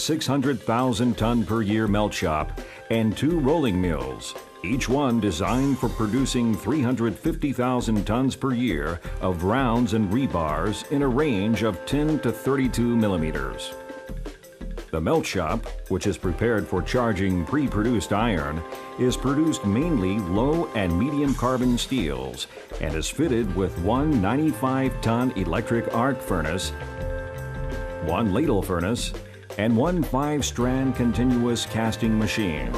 600,000 ton per year melt shop and 2 rolling mills, each one designed for producing 350,000 tons per year of rounds and rebars in a range of 10 to 32 millimeters. The melt shop, which is prepared for charging pre-produced iron, is produced mainly low and medium carbon steels and is fitted with one 95-ton electric arc furnace, one ladle furnace, and one 5-strand continuous casting machine.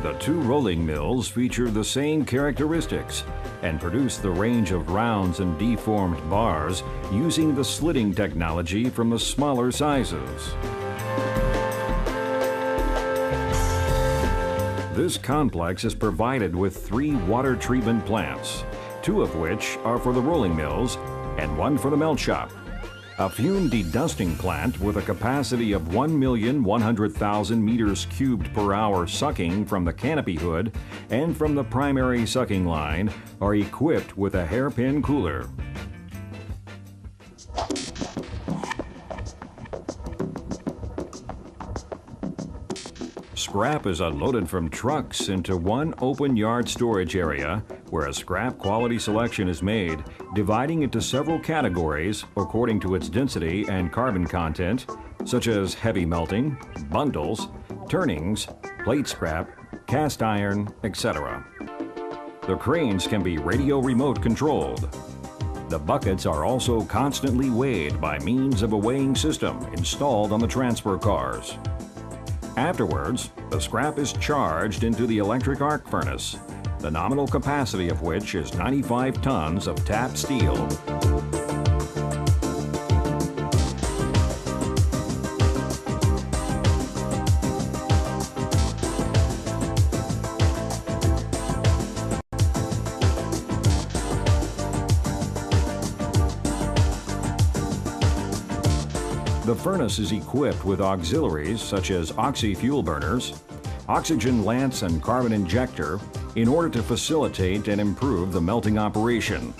The 2 rolling mills feature the same characteristics and produce the range of rounds and deformed bars using the slitting technology from the smaller sizes. This complex is provided with 3 water treatment plants, 2 of which are for the rolling mills and 1 for the melt shop. A fume dedusting plant with a capacity of 1,100,000 meters cubed per hour sucking from the canopy hood and from the primary sucking line are equipped with a hairpin cooler. Scrap is unloaded from trucks into one open yard storage area where a scrap quality selection is made, dividing into several categories according to its density and carbon content, such as heavy melting, bundles, turnings, plate scrap, cast iron, etc. The cranes can be radio remote controlled. The buckets are also constantly weighed by means of a weighing system installed on the transfer cars. Afterwards, the scrap is charged into the electric arc furnace, the nominal capacity of which is 95 tons of tapped steel. The furnace is equipped with auxiliaries such as oxy-fuel burners, oxygen lance and carbon injector in order to facilitate and improve the melting operation.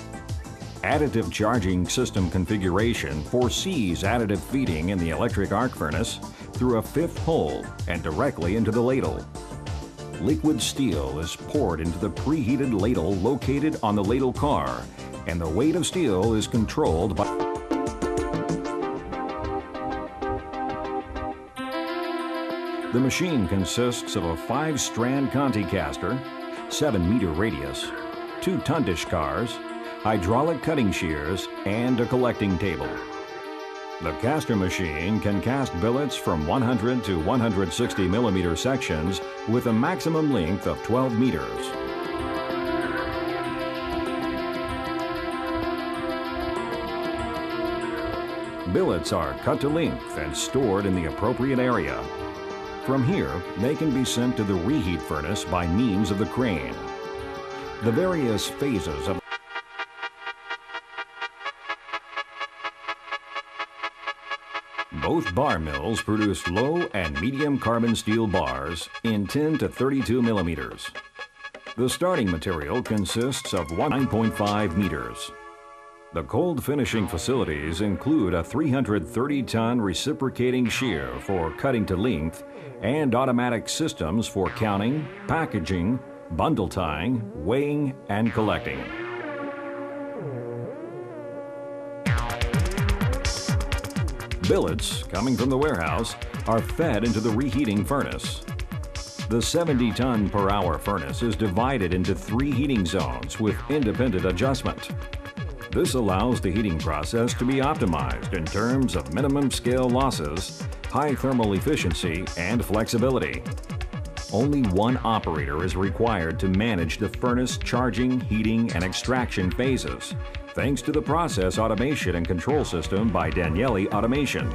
Additive charging system configuration foresees additive feeding in the electric arc furnace through a 5th hole and directly into the ladle. Liquid steel is poured into the preheated ladle located on the ladle car, and the weight of steel is controlled by The machine consists of a 5-strand Conti caster, 7-meter radius, 2 tundish cars, hydraulic cutting shears, and a collecting table. The caster machine can cast billets from 100 to 160 millimeter sections with a maximum length of 12 meters. Billets are cut to length and stored in the appropriate area. From here, they can be sent to the reheat furnace by means of the crane. The various phases of both bar mills produce low and medium carbon steel bars in 10 to 32 millimeters. The starting material consists of 9.5 meters. The cold finishing facilities include a 330-ton reciprocating shear for cutting to length and automatic systems for counting, packaging, bundle tying, weighing, and collecting. Billets, coming from the warehouse, are fed into the reheating furnace. The 70-ton per hour furnace is divided into 3 heating zones with independent adjustment. This allows the heating process to be optimized in terms of minimum scale losses, high thermal efficiency, and flexibility. Only one operator is required to manage the furnace charging, heating, and extraction phases, thanks to the process automation and control system by Danieli Automation.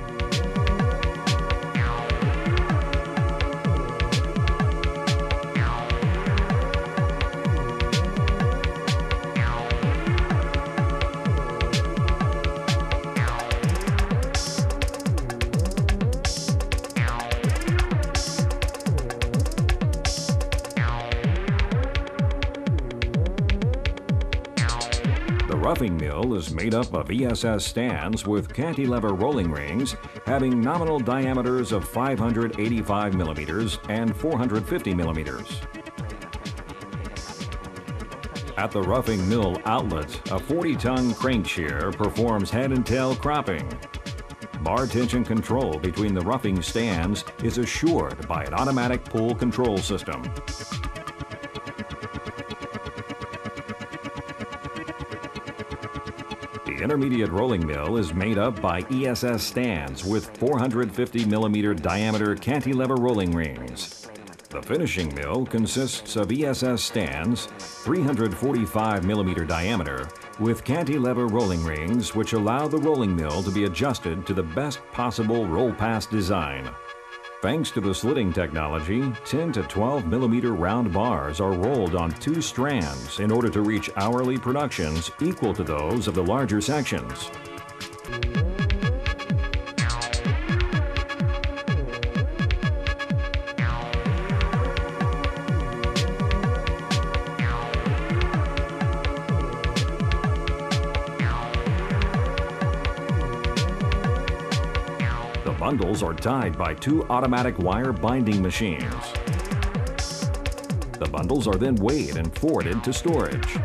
The roughing mill is made up of ESS stands with cantilever rolling rings having nominal diameters of 585 millimeters and 450 millimeters. At the roughing mill outlet, a 40-ton crank shear performs head and tail cropping. Bar tension control between the roughing stands is assured by an automatic pull control system. The intermediate rolling mill is made up by ESS stands with 450 millimeter diameter cantilever rolling rings. The finishing mill consists of ESS stands, 345 millimeter diameter, with cantilever rolling rings which allow the rolling mill to be adjusted to the best possible roll-pass design. Thanks to the slitting technology, 10 to 12 millimeter round bars are rolled on 2 strands in order to reach hourly productions equal to those of the larger sections. The bundles are tied by 2 automatic wire binding machines. The bundles are then weighed and forwarded to storage.